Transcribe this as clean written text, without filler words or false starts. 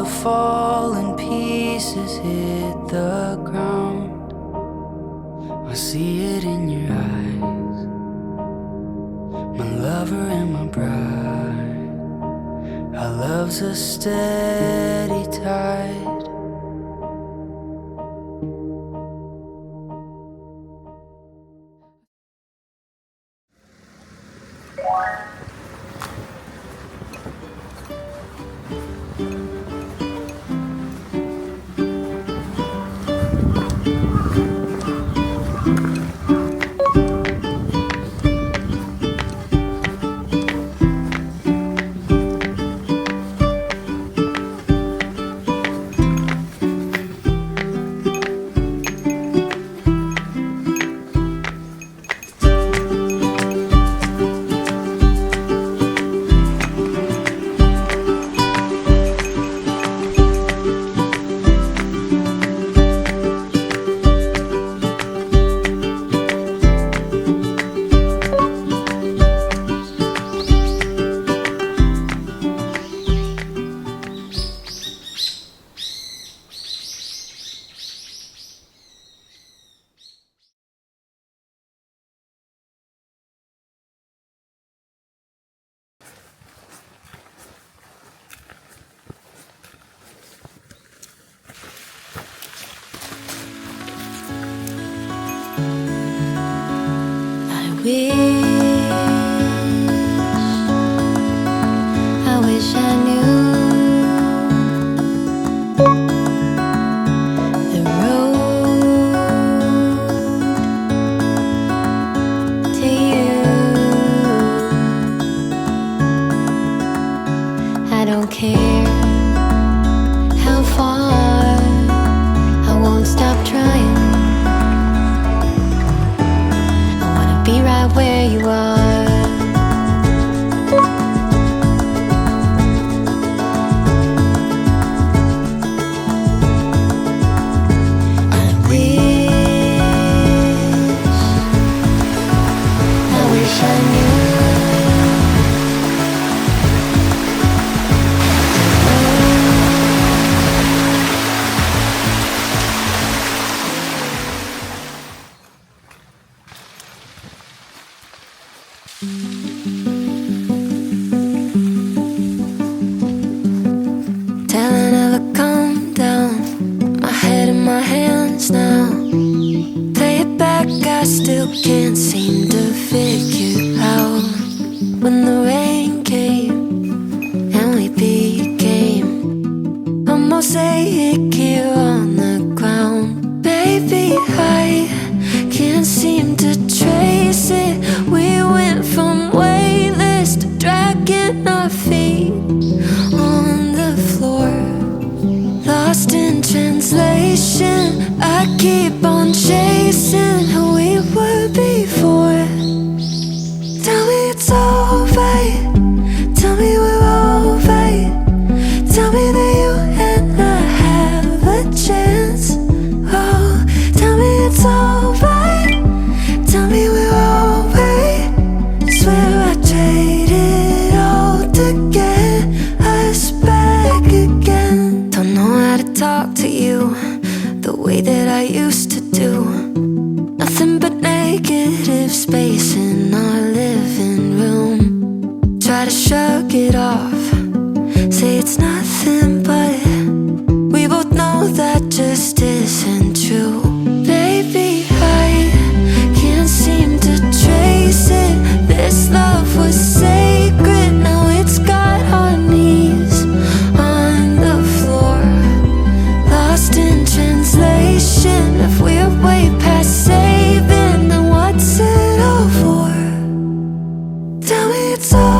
the fallen pieces hit the ground. I see it in your eyes, my lover and my bride. Our love's a steady tide. I wish I knew the road to you. I don't care how far, I won't stop trying. Be right where you are. I wish I knew Telling her to calm down, my head in my hands now. Play it back, I still can't seem to figure out. When the rain came and we became a mosaic here on the ground. Baby, I can't seem to trace it. We went from weightless to dragging our feet on the floor, lost in translation. I keep on chasing who we were before. Tell me it's alright, tell me we're alright, tell me that you and I have a chance. Oh, tell me it's alright, tell me we're alright. Swear I traded all to get us back again. Don't know how to talk to you the way that I used to do. Nothing but negative space in our living room. Try to shrug it off, say it's nothing, but we both know that just isn't true. Baby, I can't seem to trace it. This love was sacred, now it's got our knees on the floor, lost in translation. If we're way past saving, then what's it all for? Tell me it's all